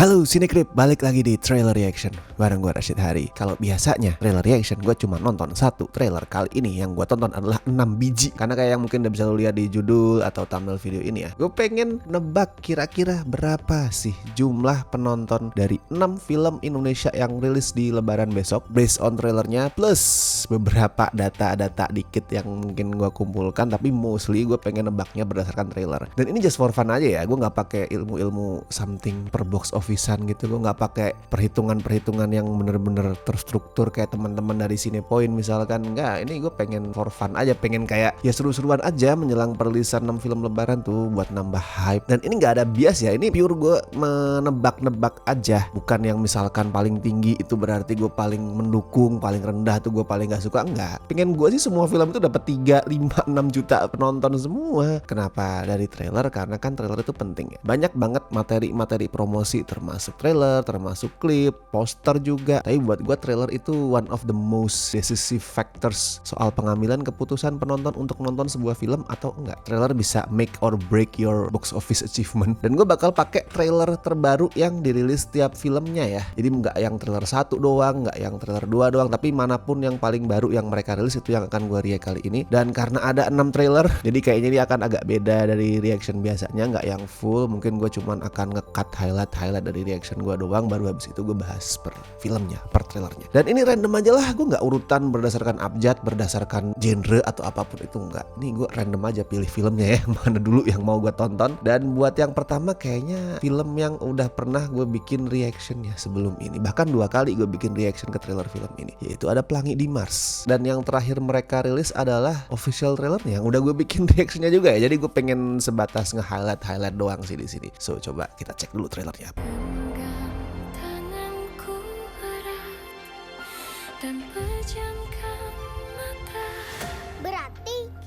Halo Cinecrip, balik lagi di Trailer Reaction bareng gue Rashid Hari. Kalau biasanya Trailer Reaction gue cuma nonton satu trailer, kali ini yang gue tonton adalah 6 biji. Karena kayak yang mungkin udah bisa lo lihat di judul atau thumbnail video ini ya, gue pengen nebak kira-kira berapa sih jumlah penonton dari 6 film Indonesia yang rilis di lebaran besok based on trailernya, plus beberapa data-data dikit yang mungkin gue kumpulkan. Tapi mostly gue pengen nebaknya berdasarkan trailer. Dan ini just for fun aja ya, gue gak pakai ilmu-ilmu something per box office-an gitu. Gue gak pakai perhitungan-perhitungan yang bener-bener terstruktur kayak teman-teman dari Cinepoint misalkan. Enggak, ini gue pengen for fun aja, pengen kayak ya seru-seruan aja menjelang perilisan 6 film lebaran tuh buat nambah hype. Dan ini gak ada bias ya, ini pure gue menebak-nebak aja. Bukan yang misalkan paling tinggi itu berarti gue paling mendukung, paling rendah tuh gue paling gak suka. Enggak, pengen gue sih semua film itu dapat 3, 5, 6 juta penonton semua. Kenapa dari trailer? Karena kan trailer itu penting ya. Banyak banget materi-materi promosi, termasuk trailer, termasuk klip, poster juga. Tapi buat gue trailer itu one of the most decisive factors soal pengambilan keputusan penonton untuk nonton sebuah film atau enggak. Trailer bisa make or break your box office achievement. Dan gue bakal pakai trailer terbaru yang dirilis setiap filmnya ya. Jadi enggak yang trailer 1 doang, enggak yang trailer 2 doang, tapi manapun yang paling baru yang mereka rilis itu yang akan gue react kali ini. Dan karena ada 6 trailer, jadi kayaknya ini akan agak beda dari reaction biasanya, enggak yang full. Mungkin gue cuman akan nge-cut highlight dari reaction gue doang, baru habis itu gue bahas per filmnya, per trailernya. Dan ini random aja lah, gue gak urutan berdasarkan abjad, berdasarkan genre atau apapun itu, enggak. Ini gue random aja pilih filmnya ya, mana dulu yang mau gue tonton. Dan buat yang pertama kayaknya film yang udah pernah gue bikin reactionnya sebelum ini. Bahkan 2 kali gue bikin reaction ke trailer film ini, yaitu ada Pelangi di Mars. Dan yang terakhir mereka rilis adalah official trailernya yang udah gue bikin reactionnya juga ya. Jadi gue pengen sebatas nge-highlight doang sih di sini. So coba kita cek dulu trailernya.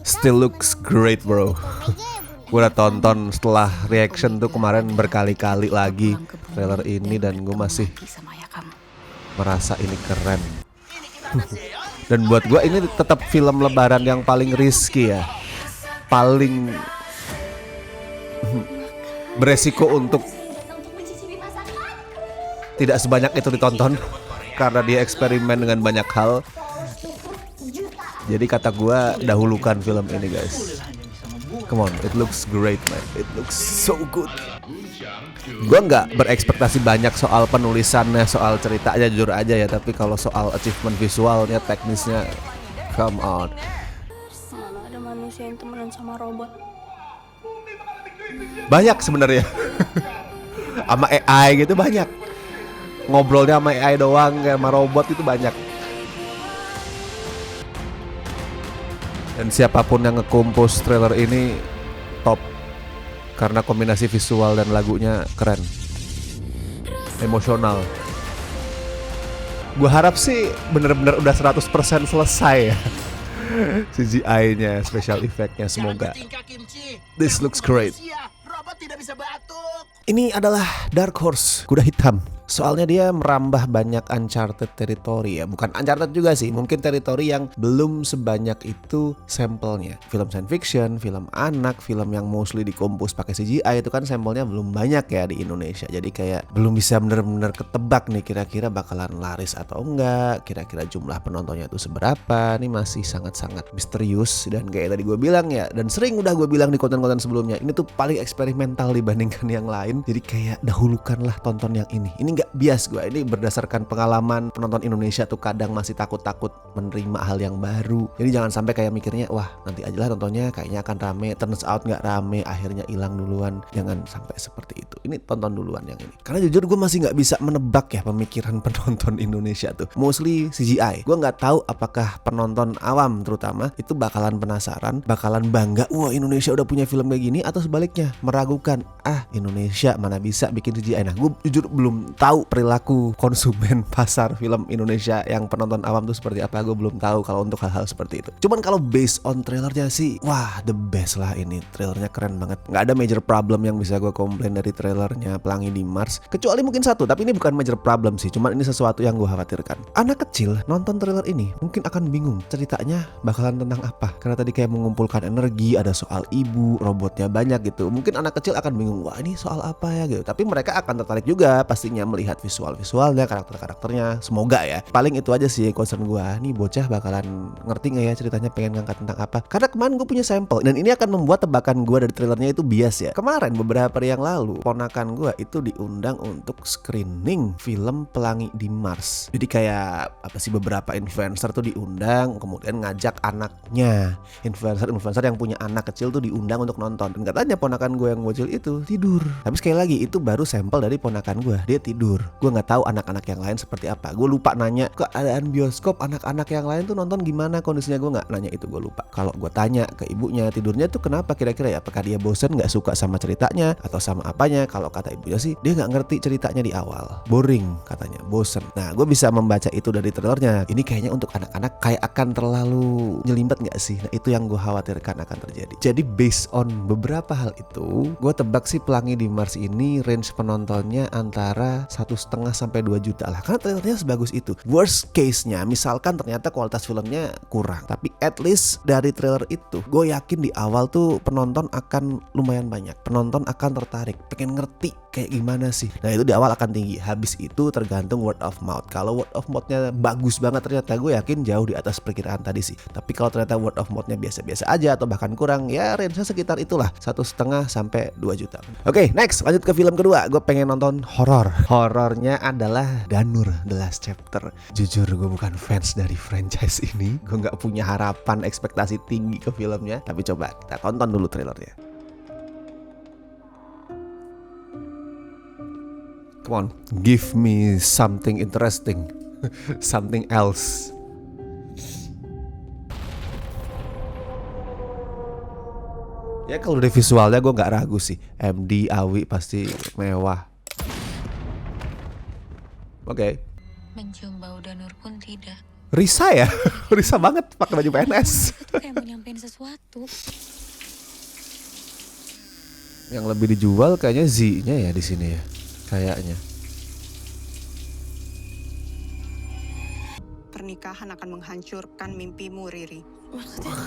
Still looks great bro. Gue udah tonton setelah reaction tuh kemarin berkali-kali lagi trailer ini, dan gue masih merasa ini keren. Dan buat gue ini tetap film lebaran yang paling risky ya, paling beresiko untuk tidak sebanyak itu ditonton karena dia eksperimen dengan banyak hal. Jadi kata gue, dahulukan film ini guys. Come on, it looks great man, it looks so good. Gue nggak berekspektasi banyak soal penulisannya, soal ceritanya, jujur aja ya. Tapi kalau soal achievement visualnya, teknisnya, come on. Mana ada manusia yang temenan sama robot? Banyak sebenarnya. Sama AI gitu banyak. Ngobrolnya sama AI doang, sama robot itu banyak. Dan siapapun yang nge-compose trailer ini top, karena kombinasi visual dan lagunya keren, emosional. Gue harap sih bener-bener udah 100% selesai ya. CGI-nya, special effect-nya, semoga. This looks great. Ini adalah Dark Horse, kuda hitam. Soalnya dia merambah banyak uncharted territory ya. Bukan uncharted juga sih, mungkin teritori yang belum sebanyak itu sampelnya. Film science fiction, film anak, film yang mostly dikompos pakai CGI itu kan sampelnya belum banyak ya di Indonesia. Jadi kayak belum bisa bener-bener ketebak nih kira-kira bakalan laris atau enggak, kira-kira jumlah penontonnya itu seberapa. Ini masih sangat-sangat misterius. Dan kayak tadi gue bilang ya, dan sering udah gue bilang di konten-konten sebelumnya, ini tuh paling eksperimental dibandingkan yang lain. Jadi kayak dahulukanlah tonton yang ini. Ini nggak bias gue, ini berdasarkan pengalaman penonton Indonesia tuh kadang masih takut-takut menerima hal yang baru. Jadi jangan sampai kayak mikirnya, wah nanti aja lah tontonnya, kayaknya akan rame, turns out nggak rame, akhirnya hilang duluan. Jangan sampai seperti itu. Ini tonton duluan yang ini. Karena jujur gue masih nggak bisa menebak ya pemikiran penonton Indonesia tuh. Mostly CGI. Gue nggak tahu apakah penonton awam terutama itu bakalan penasaran, bakalan bangga, wah Indonesia udah punya film kayak gini, atau sebaliknya meragukan, ah Indonesia mana bisa bikin CGI. Nah gue jujur belum tahu perilaku konsumen pasar film Indonesia yang penonton awam tuh seperti apa. Gue belum tahu kalau untuk hal-hal seperti itu. Cuman kalau based on trailernya sih, wah the best lah ini. Trailernya keren banget. Nggak ada major problem yang bisa gue komplain dari trailernya Pelangi di Mars. Kecuali mungkin satu, tapi ini bukan major problem sih. Cuman ini sesuatu yang gue khawatirkan. Anak kecil nonton trailer ini mungkin akan bingung ceritanya bakalan tentang apa. Karena tadi kayak mengumpulkan energi, ada soal ibu, robotnya banyak gitu. Mungkin anak kecil akan bingung, wah ini soal apa ya gitu. Tapi mereka akan tertarik juga pastinya melihat visualnya, karakternya. Semoga ya. Paling itu aja sih concern gue. Nih bocah bakalan ngerti gak ya ceritanya, pengen ngangkat tentang apa. Karena kemarin gue punya sampel, dan ini akan membuat tebakan gue dari trailernya itu bias ya. Kemarin beberapa hari yang lalu ponakan gue itu diundang untuk screening film Pelangi di Mars. Jadi kayak apa sih, beberapa influencer tuh diundang, kemudian ngajak anaknya. Influencer yang punya anak kecil tuh diundang untuk nonton. Dan katanya ponakan gue yang bocil itu tidur. Tapi sekali lagi itu baru sampel dari ponakan gue. Dia tidur. Gue nggak tahu anak-anak yang lain seperti apa. Gue lupa nanya keadaan bioskop anak-anak yang lain tuh nonton gimana kondisinya. Gue nggak nanya itu, gue lupa. Kalau gue tanya ke ibunya tidurnya tuh kenapa kira-kira ya, apakah dia bosen, nggak suka sama ceritanya atau sama apanya. Kalau kata ibunya sih dia nggak ngerti ceritanya di awal, boring katanya, bosen. Nah gue bisa membaca itu dari trailernya. Ini kayaknya untuk anak-anak kayak akan terlalu nyelimpet nggak sih. Nah itu yang gue khawatirkan akan terjadi. Jadi based on beberapa hal itu, gue tebak sih Pelangi di Mars ini range penontonnya antara 1,5 sampai 2 juta lah. Karena trailernya sebagus itu. Worst case nya misalkan ternyata kualitas filmnya kurang, tapi at least dari trailer itu gue yakin di awal tuh penonton akan lumayan banyak. Penonton akan tertarik, pengen ngerti kayak gimana sih. Nah itu di awal akan tinggi. Habis itu tergantung word of mouth. Kalau word of mouthnya bagus banget ternyata, gue yakin jauh di atas perkiraan tadi sih. Tapi kalau ternyata word of mouthnya biasa-biasa aja atau bahkan kurang, ya range-nya sekitar itulah, 1,5 sampai 2 juta. Oke, next lanjut ke film kedua. Gue pengen nonton horor. Horornya adalah Danur The Last Chapter. Jujur gue bukan fans dari franchise ini. Gue nggak punya harapan ekspektasi tinggi ke filmnya. Tapi coba kita tonton dulu trailernya. Come on, give me something interesting. Something else. Ya kalau dari visualnya gue gak ragu sih. MD, Awi pasti mewah. Oke. Mencium bau Danur pun tidak. Risa ya? Risa banget pakai baju PNS. Itu kayak mau nyampein sesuatu. Yang lebih dijual kayaknya Z-nya ya di sini ya. Kayaknya. Pernikahan akan menghancurkan mimpimu, Riri. Maksudnya?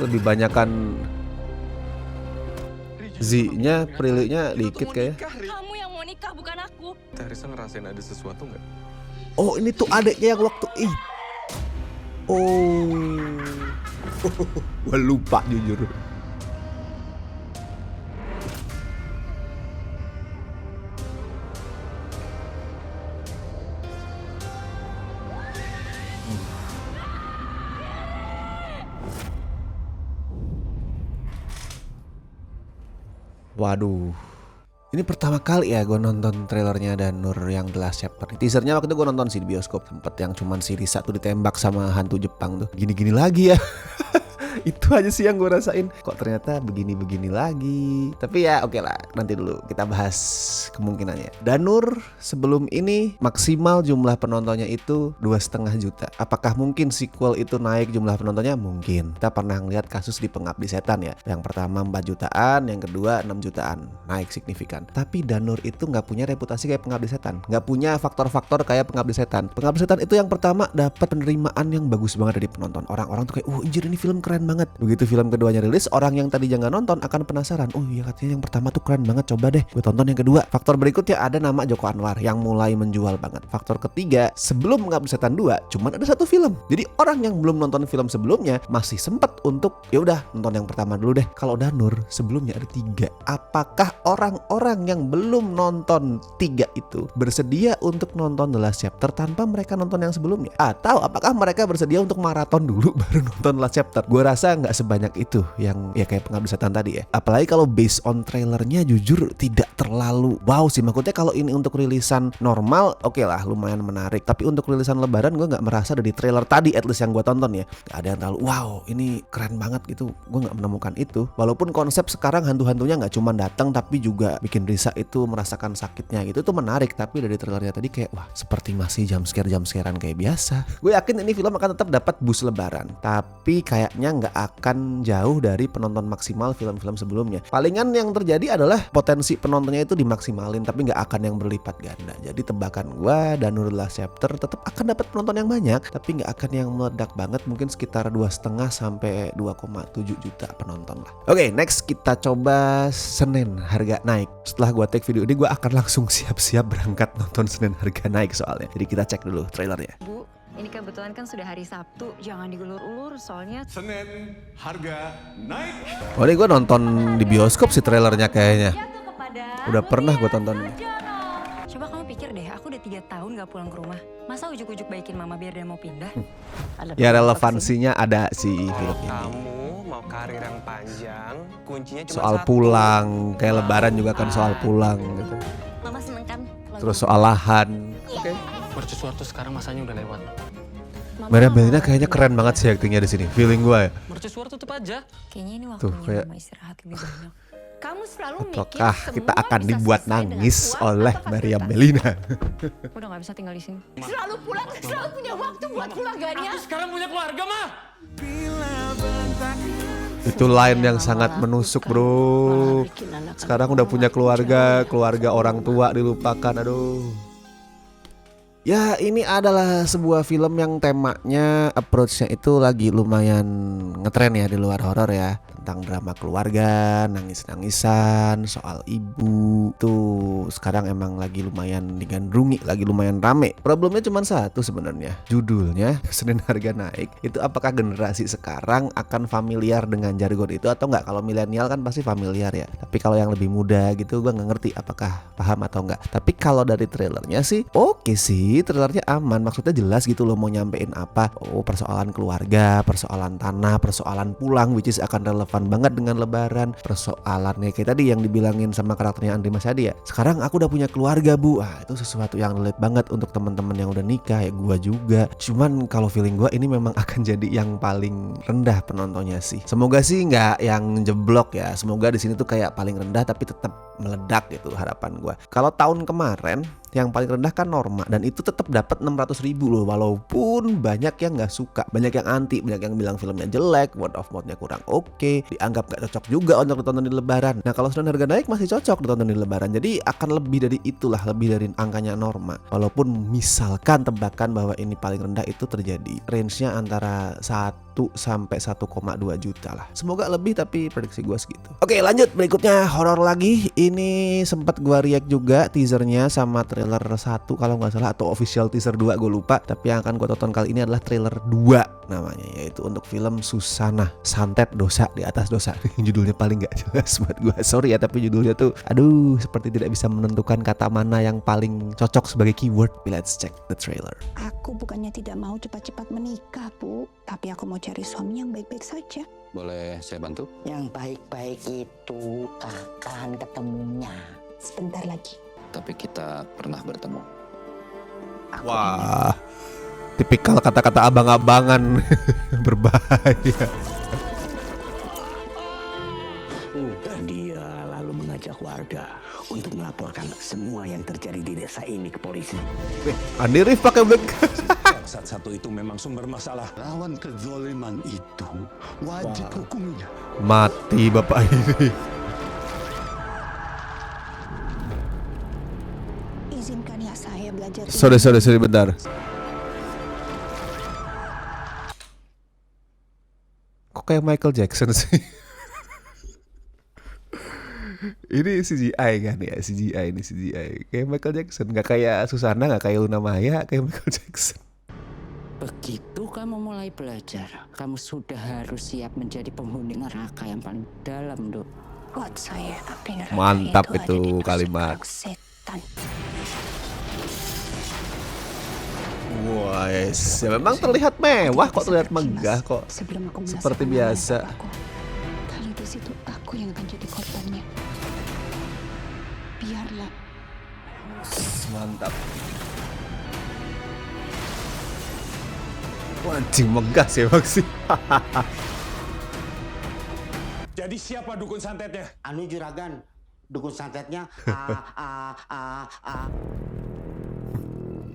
Lebih banyakan Z-nya, Prilly-nya dikit kayak. Kamu yang mau nikah, bukan aku. Teresa ngerasain ada sesuatu nggak? Oh ini tuh adeknya yang waktu Oh. Gue lupa jujur. Waduh, ini pertama kali ya gue nonton trailernya Danur yang The Last Chapter. Teasernya waktu itu gue nonton sih di bioskop, sempet yang cuman si Risa tuh ditembak sama hantu Jepang tuh. Gini-gini lagi ya. Itu aja sih yang gue rasain. Kok ternyata begini-begini lagi. Tapi ya oke lah, nanti dulu kita bahas kemungkinannya. Danur sebelum ini maksimal jumlah penontonnya itu 2,5 juta. Apakah mungkin sequel itu naik jumlah penontonnya? Mungkin. Kita pernah ngeliat kasus di Pengabdi Setan ya. Yang pertama 4 jutaan, yang kedua 6 jutaan. Naik signifikan. Tapi Danur itu gak punya reputasi kayak Pengabdi Setan. Gak punya faktor-faktor kayak Pengabdi Setan. Pengabdi Setan itu yang pertama dapat penerimaan yang bagus banget dari penonton. Orang-orang tuh kayak, anjir ini film keren banget. Begitu film keduanya rilis, orang yang tadi jangan nonton akan penasaran. Oh iya katanya yang pertama tuh keren banget, coba deh gue tonton yang kedua. Faktor berikutnya ada nama Joko Anwar yang mulai menjual banget. Faktor ketiga, sebelum Pengabdi Setan 2 cuman ada 1 film. Jadi orang yang belum nonton film sebelumnya masih sempet untuk ya udah nonton yang pertama dulu deh. Kalau Danur sebelumnya ada 3. Apakah orang-orang yang belum nonton 3 itu bersedia untuk nonton The Last Chapter tanpa mereka nonton yang sebelumnya? Atau apakah mereka bersedia untuk maraton dulu baru nonton The Last Chapter? Gue rasa rasa nggak sebanyak itu yang ya kayak Pengabdi Setan tadi ya. Apalagi kalau based on trailernya jujur tidak terlalu wow sih. Maksudnya kalau ini untuk rilisan normal oke lah lumayan menarik. Tapi untuk rilisan lebaran gue nggak merasa dari trailer tadi at least yang gue tonton ya, nggak ada yang terlalu wow ini keren banget gitu. Gue nggak menemukan itu. Walaupun konsep sekarang hantu-hantunya nggak cuma datang tapi juga bikin Risa itu merasakan sakitnya gitu tuh menarik. Tapi dari trailernya tadi kayak wah seperti masih jump-scarean kayak biasa. Gue yakin ini film akan tetap dapat boost lebaran, tapi kayaknya nggak akan jauh dari penonton maksimal film-film sebelumnya. Palingan yang terjadi adalah potensi penontonnya itu dimaksimalin, tapi nggak akan yang berlipat ganda. Jadi tebakan gue Danur The Last Chapter tetap akan dapat penonton yang banyak, tapi nggak akan yang meledak banget, mungkin sekitar 2,5 sampai 2,7 juta penonton lah. Oke, next kita coba Senin harga naik. Setelah gue take video ini gue akan langsung siap-siap berangkat nonton Senin harga naik soalnya. Jadi kita cek dulu trailernya. Bu, ini kebetulan kan sudah hari Sabtu, jangan digulur-ulur soalnya Senin harga naik. Oh ini gue nonton di bioskop sih trailernya kayaknya. Udah pernah gue tonton. coba kamu pikir deh, aku udah 3 tahun gak pulang ke rumah. Masa ujuk-ujuk baikin mama biar dia mau pindah? Ya relevansinya ada sih film ini. Kamu mau karir yang panjang, kuncinya cuma Soal satu. pulang, kayak lebaran juga kan soal pulang gitu. Mama seneng kan? Terus soal lahan. Oke. Mercusuar tuh sekarang masanya udah lewat. Maria Belina kayaknya keren banget sih aktingnya di sini. Feeling gue ya. Mercusuar tutup aja. Kayaknya ini Tuh, waktunya kayak- mama istirahat lebih banyak. Kamu selalu mikir Ataukah kita semua akan bisa dibuat selesai dengan nangis uang oleh atau Maria fasilitas? Belina? Udah gak bisa tinggal di sini. Selalu pulang, selalu punya waktu buat keluarganya. Sekarang punya keluarga, mah. Itu line yang sangat menusuk bro. Sekarang udah punya keluarga orang tua dilupakan, aduh. Ya ini adalah sebuah film yang temanya, approach-nya itu lagi lumayan ngetren ya di luar horor ya. Tentang drama keluarga, nangis-nangisan, soal ibu. Tuh sekarang emang lagi lumayan digandrungi, lagi lumayan rame. Problemnya cuma satu sebenarnya. Judulnya Senin Harga Naik. Itu apakah generasi sekarang akan familiar dengan jargon itu atau enggak? Kalau milenial kan pasti familiar ya. Tapi kalau yang lebih muda gitu gue nggak ngerti apakah paham atau enggak. Tapi kalau dari trailernya sih oke sih, trailernya aman. Maksudnya jelas gitu loh mau nyampein apa. Oh persoalan keluarga, persoalan tanah, persoalan pulang, which is akan relevan banget dengan lebaran. Persoalannya kayak tadi yang dibilangin sama karakternya Andri Masadi ya. Sekarang aku udah punya keluarga bu. Itu sesuatu yang relate banget untuk teman-teman yang udah nikah ya gua juga. Cuman kalau feeling gua ini memang akan jadi yang paling rendah penontonnya sih. Semoga sih nggak yang jeblok ya. Semoga di sini tuh kayak paling rendah tapi tetap meledak gitu harapan gua. Kalau tahun kemarin yang paling rendah kan Norma dan itu tetap dapat 600.000 loh, walaupun banyak yang nggak suka, banyak yang anti, banyak yang bilang filmnya jelek, word of mouth-nya kurang oke, dianggap gak cocok juga untuk ditonton di lebaran. Nah kalau Senin Harga Naik masih cocok ditonton di lebaran, jadi akan lebih dari itulah, lebih dari angkanya Norma. Walaupun misalkan tebakan bahwa ini paling rendah itu terjadi, range-nya antara 1 sampai 1,2 juta lah. Semoga lebih tapi prediksi gue segitu. Oke lanjut, berikutnya horor lagi. Ini sempat gue react juga teasernya sama trailer 1 kalau nggak salah, atau official teaser 2 gue lupa. Tapi yang akan gue tonton kali ini adalah trailer 2 namanya, yaitu untuk film Susana Santet Dosa di Atas Dosa. Judulnya paling nggak jelas buat gue, sorry ya, tapi judulnya tuh aduh seperti tidak bisa menentukan kata mana yang paling cocok sebagai keyword. Let's check the trailer. Aku bukannya tidak mau cepat-cepat menikah, Bu. Tapi aku mau cari suami yang baik-baik saja. Boleh saya bantu? Yang baik-baik itu kapan ketemunya? Sebentar lagi. Tapi kita pernah bertemu. Wah, tipikal kata-kata abang-abangan berbahaya. Dan dia lalu mengajak warga untuk melaporkan semua yang terjadi di desa ini ke polisi. Andi Rif pakai black. Satu itu memang sumber masalah. Lawan kezoliman itu wajib hukumnya. Mati bapak ini. Izinkan ya saya belajar. Sorry bentar. Kok kayak Michael Jackson sih? Ini CGI kan ya, CGI ini CGI. Kayak Michael Jackson, nggak kayak Susana, nggak kayak Luna Maya, kayak Michael Jackson. Begitu kamu mulai belajar, kamu sudah harus siap menjadi penghuni neraka yang paling dalam, Dok. Buat saya api neraka Mantap itu ada itu di kalimat. perut setan. Wes, ya memang terlihat mewah kok, terlihat megah kok. Sebelum aku Seperti merasakan biasa. apa aku. Kalau di situ aku yang akan jadi korbannya. Biarlah. Mantap. Wajib megah sih emang sih. Jadi siapa dukun santetnya? Anu juragan, dukun santetnya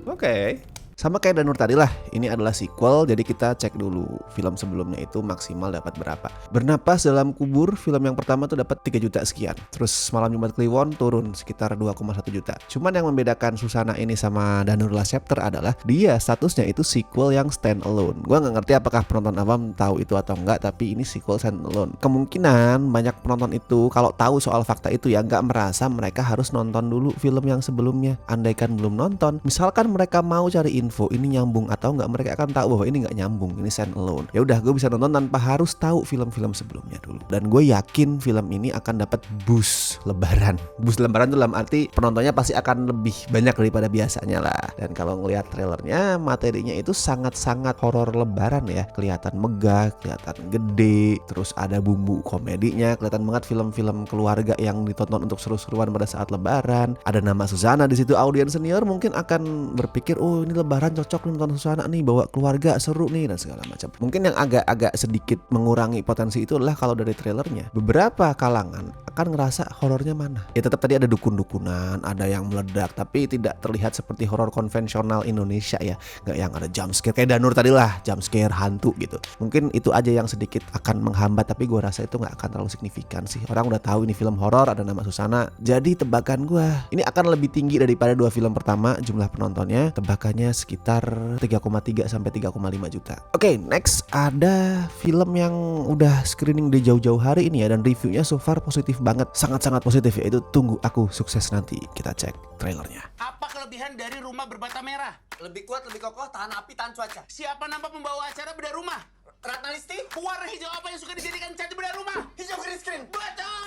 Oke. Sama kayak Danur tadi lah, ini adalah sequel, jadi kita cek dulu film sebelumnya itu maksimal dapat berapa. Bernapas dalam kubur, film yang pertama tuh dapat 3 juta sekian. Terus Malam Jumat Kliwon turun sekitar 2,1 juta. Cuman yang membedakan Susana ini sama Danur Last Chapter adalah dia statusnya itu sequel yang stand alone. Gua nggak ngerti apakah penonton awam tahu itu atau enggak, tapi ini sequel stand alone. Kemungkinan banyak penonton itu kalau tahu soal fakta itu ya nggak merasa mereka harus nonton dulu film yang sebelumnya. Andaikan belum nonton, misalkan mereka mau cari info ini nyambung atau enggak, mereka akan tahu bahwa ini nggak nyambung, ini stand alone. Ya udah, gue bisa nonton tanpa harus tahu film-film sebelumnya dulu. Dan gue yakin film ini akan dapat boost lebaran. Boost lebaran dalam arti penontonnya pasti akan lebih banyak daripada biasanya lah. Dan kalau ngelihat trailernya, materinya itu sangat-sangat horor lebaran ya. Kelihatan megah, kelihatan gede, terus ada bumbu komedinya, kelihatan banget film-film keluarga yang ditonton untuk seru-seruan pada saat lebaran. Ada nama Susana di situ. Audiens senior mungkin akan berpikir, oh ini lebaran cocok nih nonton Susana nih, bawa keluarga seru nih dan segala macam. Mungkin yang agak sedikit mengurangi potensi itu adalah kalau dari trailernya beberapa kalangan akan ngerasa horornya mana. Ya tetap tadi ada dukun-dukunan, ada yang meledak, tapi tidak terlihat seperti horor konvensional Indonesia ya. Nggak yang ada jump scare kayak Danur tadi lah, jump scare hantu gitu. Mungkin itu aja yang sedikit akan menghambat, tapi gue rasa itu nggak akan terlalu signifikan sih. Orang udah tahu ini film horor, ada nama Susana. Jadi tebakan gue ini akan lebih tinggi daripada 2 film pertama jumlah penontonnya. Tebakannya sekitar 3,3 sampai 3,5 juta. Oke, next ada film yang udah screening di jauh-jauh hari ini ya, dan reviewnya so far positif banget, sangat-sangat positif, yaitu Tunggu Aku Sukses Nanti. Kita cek trailernya. Apa kelebihan dari rumah berbata merah? Lebih kuat, lebih kokoh, tahan api, tahan cuaca. Siapa nama pembawa acara bedah rumah? Ratna Listi, Warna hijau apa yang suka dijadikan cat bedah rumah? hijau green screen. Betul.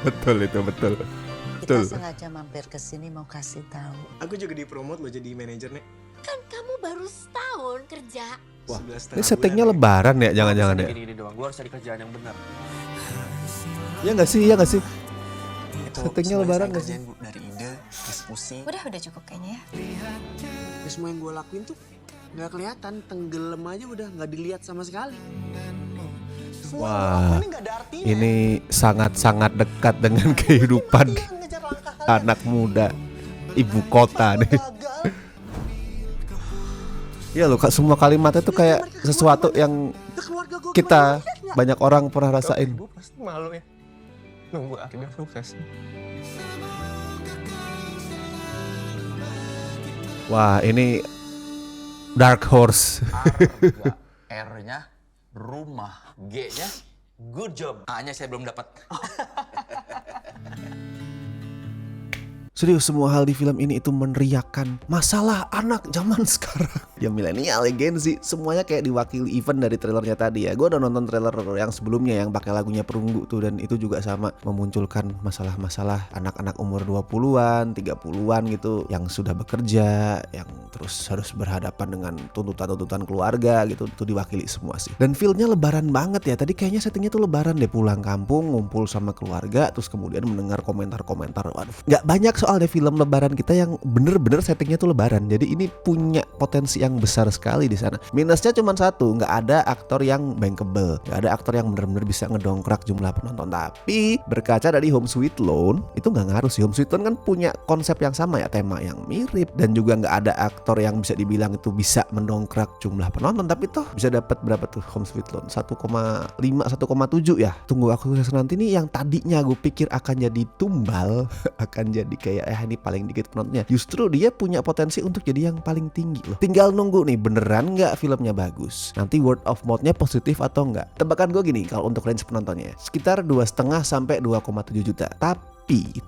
Betul itu, betul. Kita sengaja mampir ke sini mau kasih tahu. Aku juga dipromot lo jadi manajer, Nek. Kan kamu baru setahun kerja. Wah, ini settingnya lebaran ya, jangan-jangan ya. Gini-gini doang, gue harus cari kerjaan yang benar. Ya nggak sih, ya nggak sih. Itu Settingnya semua lebaran saya nggak sih? kerjain, Bu. Dari ide, diskusi. Udah cukup kayaknya ya. Ya, semua yang gue lakuin tuh nggak kelihatan, tenggelam aja udah nggak dilihat sama sekali. Semua Wah, yang lo lakuin ini nggak ada artinya. Ini sangat-sangat dekat dengan kehidupan Ngejar langkah kalian. anak muda ibu kota nih. Ya loh, semua kalimatnya tuh kayak sesuatu yang kita banyak orang pernah rasain. Ibu pasti malu ya. Nunggu akhirnya sukses. Wah, ini Dark Horse. R-nya rumah, G-nya good job. A-nya saya belum dapat. Serius, semua hal di film ini itu meneriakan masalah anak zaman sekarang. Ya milenial, ya Gen Z, semuanya kayak diwakili event dari trailernya tadi ya. Gue udah nonton trailer yang sebelumnya yang pakai lagunya Perunggu tuh, dan itu juga sama memunculkan masalah-masalah anak-anak umur 20-an, 30-an gitu yang sudah bekerja, yang terus harus berhadapan dengan tuntutan-tuntutan keluarga gitu. Itu diwakili semua sih. Dan feel-nya lebaran banget ya. Tadi kayaknya settingnya tuh lebaran deh, pulang kampung, ngumpul sama keluarga, terus kemudian mendengar komentar-komentar. Waduh, nggak banyak soalnya film lebaran kita yang bener-bener settingnya tuh lebaran. Jadi ini punya potensi yang besar sekali di sana. Minusnya cuma satu, nggak ada aktor yang bankable, nggak ada aktor yang bener-bener bisa ngedongkrak jumlah penonton. Tapi berkaca dari Home Sweet Loan itu nggak ngaruh sih. Home Sweet Loan kan punya konsep yang sama ya, tema yang mirip, dan juga nggak ada aktor yang bisa dibilang itu bisa mendongkrak jumlah penonton. Tapi toh bisa dapat berapa tuh Home Sweet Loan? 1,5, 1,7 ya. Tunggu Aku Sukses Nanti nih yang tadinya gue pikir akan jadi tumbal, akan jadi kayak ini paling dikit penontonnya, justru dia punya potensi untuk jadi yang paling tinggi loh. Tinggal nunggu nih, beneran nggak filmnya bagus, nanti word of mouth-nya positif atau enggak. Tebakan gue gini, kalau untuk range penontonnya sekitar 2,5 sampai 2,7 juta. Tapi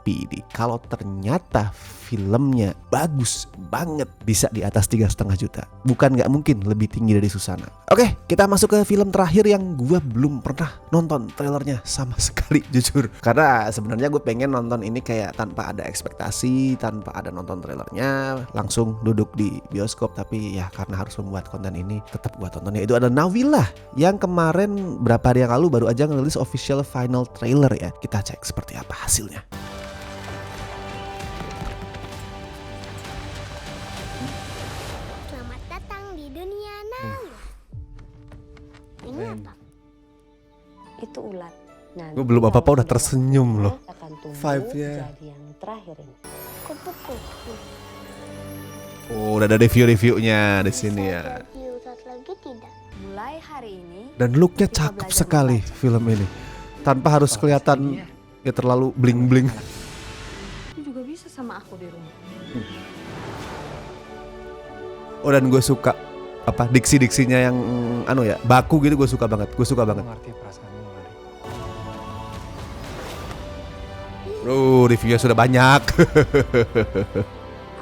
Tapi nih, kalau ternyata filmnya bagus banget, bisa di atas 3,5 juta. Bukan nggak mungkin lebih tinggi dari Susana. Oke, kita masuk ke film terakhir yang gue belum pernah nonton trailernya sama sekali, jujur. Karena sebenarnya gue pengen nonton ini kayak tanpa ada ekspektasi, tanpa ada nonton trailernya, langsung duduk di bioskop. Tapi ya karena harus membuat konten ini, tetap gue tonton. Yaitu ada Nawila, yang kemarin berapa hari yang lalu baru aja ngerilis official final trailer ya. Kita cek seperti apa hasilnya. Selamat datang di dunia Nawila. Ini apa? Itu ulat. Gue belum apa-apa udah tersenyum loh. Vibe-nya jadi yang terakhir ini. Kupu-kupu. Oh, udah ada review-reviewnya di sini ya. Diurat lagi tidak? Mulai hari ini. Dan looknya cakep sekali film ini. Tanpa harus kelihatan ya terlalu bling-bling. Lu juga bisa sama aku di rumah. Oh, dan gue suka apa diksi-diksinya yang anu ya, baku gitu, gue suka banget. Gue suka banget. Reviewnya sudah banyak.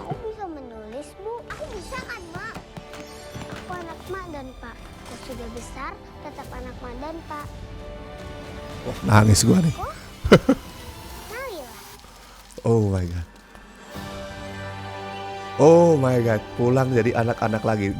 Aku bisa menulis, Bu. Aku bisa kan, Mak? Aku anak Mak dan Pak. Aku sudah besar, tetap anak Mak dan Pak. Wah, nangis gue nih. Nawila. Oh my god. Oh my god, pulang jadi anak-anak lagi.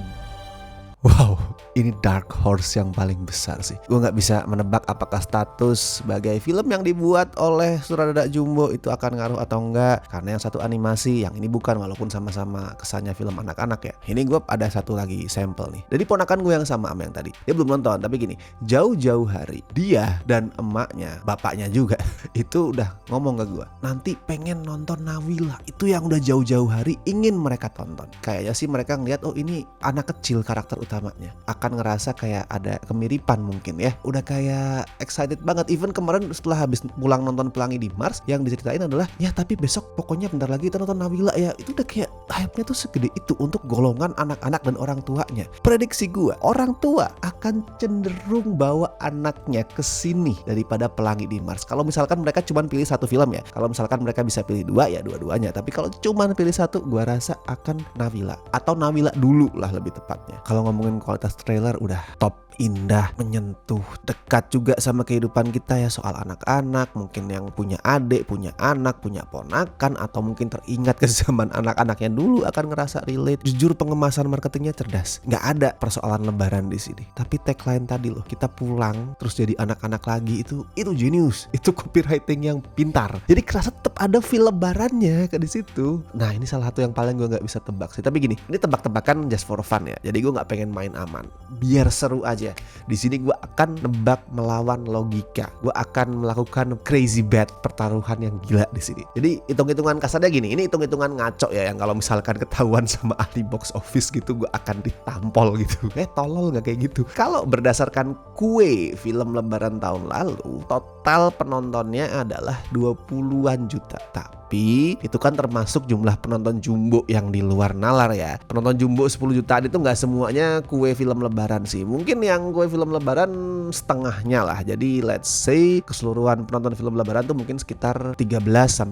Wow, ini dark horse yang paling besar sih. Gue nggak bisa menebak apakah status sebagai film yang dibuat oleh sutradara Jumbo itu akan ngaruh atau enggak. Karena yang satu animasi, yang ini bukan, walaupun sama-sama kesannya film anak-anak ya. Ini gue ada satu lagi sampel nih. Dari ponakan gue yang sama yang tadi. Dia belum nonton, tapi gini, jauh-jauh hari dia dan emaknya, bapaknya juga, itu udah ngomong ke gue, nanti pengen nonton Nawila. Itu yang udah jauh-jauh hari ingin mereka tonton. Kayaknya sih mereka ngeliat, oh ini anak kecil karakter utamanya, akan ngerasa kayak ada kemiripan mungkin ya. Udah kayak excited banget. Even kemarin setelah habis pulang nonton Pelangi di Mars, yang diceritain adalah ya tapi besok pokoknya bentar lagi kita nonton Nawila ya. Itu udah kayak hype-nya tuh segede itu untuk golongan anak-anak dan orang tuanya. Prediksi gua, orang tua akan cenderung bawa anaknya ke sini daripada Pelangi di Mars. Kalau misalkan mereka cuma pilih satu film ya. Kalau misalkan mereka bisa pilih dua ya dua-duanya. Tapi kalau cuma pilih satu, gua rasa akan Nawila atau Nawila dulu lah lebih tepatnya. Kalau ngomongin kualitas trailer udah top, indah, menyentuh, dekat juga sama kehidupan kita ya, soal anak-anak, mungkin yang punya adik, punya anak, punya ponakan, atau mungkin teringat ke zaman anak-anaknya dulu akan ngerasa relate. Jujur pengemasan marketingnya cerdas, nggak ada persoalan lebaran di sini. Tapi tagline tadi loh, kita pulang terus jadi anak-anak lagi, itu genius, itu copywriting yang pintar. Jadi kerasa tetap ada feel lebarannya ke di situ. Nah ini salah satu yang paling gue nggak bisa tebak sih. Tapi gini, ini tebak-tebakan just for fun ya. Jadi gue nggak pengen main aman, biar seru aja. Di sini gue akan nebak melawan logika. Gue akan melakukan crazy bet, pertaruhan yang gila di sini. Jadi hitung-hitungan kasarnya gini, ini hitung-hitungan ngaco ya, yang kalau misalkan ketahuan sama ahli box office gitu gue akan ditampol gitu. Tolol nggak kayak gitu. Kalau berdasarkan kue film lebaran tahun lalu, total penontonnya adalah 20-an juta. Tapi itu kan termasuk jumlah penonton Jumbo yang di luar nalar ya. Penonton Jumbo 10 jutaan itu nggak semuanya kue film lebaran sih. Mungkin yang kue film lebaran setengahnya lah. Jadi let's say keseluruhan penonton film lebaran tuh mungkin sekitar 13-15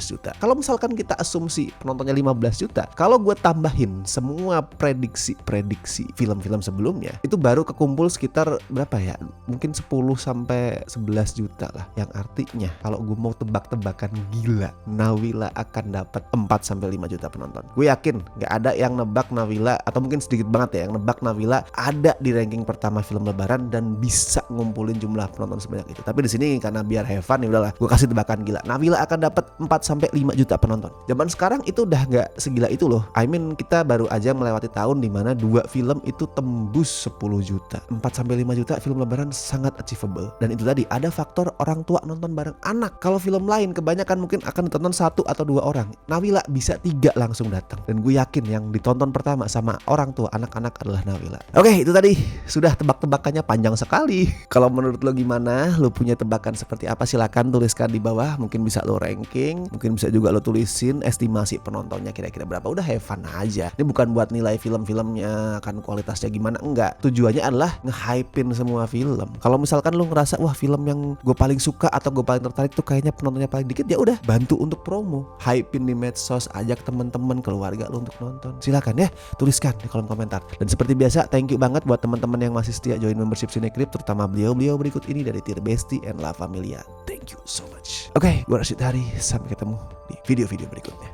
juta. Kalau misalkan kita asumsi penontonnya 15 juta, kalau gue tambahin semua prediksi film-film sebelumnya, itu baru kekumpul sekitar berapa ya? Mungkin 10-11 juta lah. Yang artinya kalau gue mau tebak-tebakan gila, Nawila akan dapat 4-5 juta penonton. Gue yakin gak ada yang nebak Nawila, atau mungkin sedikit banget ya yang nebak Nawila ada di ranking pertama film lebaran dan bisa ngumpulin jumlah penonton sebanyak itu. Tapi di sini karena biar have fun ya udahlah, gue kasih tebakan gila. Nawila akan dapat 4-5 juta penonton. Zaman sekarang itu udah gak segila itu loh. I mean kita baru aja melewati tahun dimana 2 film itu tembus 10 juta. 4-5 juta film lebaran sangat achievable. Dan itu tadi ada faktor orang tua nonton bareng anak. Kalau film lain kebanyakan mungkin akan ditonton 1 atau 2 orang. Nawila bisa 3 langsung datang. Dan gue yakin yang ditonton pertama sama orang tua anak-anak adalah Nawila. Oke, itu tadi sudah tebak-tebakannya panjang sekali. Kalau menurut lo gimana? Lo punya tebakan seperti apa? Silakan tuliskan di bawah. Mungkin bisa lo ranking, mungkin bisa juga lo tulisin estimasi penontonnya kira-kira berapa. Udah have fun aja. Ini bukan buat nilai film-filmnya kan kualitasnya gimana, enggak. Tujuannya adalah nge-hypein semua film. Kalau misalkan lo ngerasa wah film yang gue paling suka atau gue paling tertarik tuh kayaknya penontonnya paling dikit, ya udah bantu untuk untuk promo, hypein di medsos, ajak teman-teman, keluarga lu untuk nonton. Silakan ya, tuliskan di kolom komentar. Dan seperti biasa, thank you banget buat teman-teman yang masih setia join membership Cinecrip, terutama beliau-beliau berikut ini dari Tier Bestie and La Familia. Thank you so much. Oke, gue Rashid Hari, sampai ketemu di video-video berikutnya.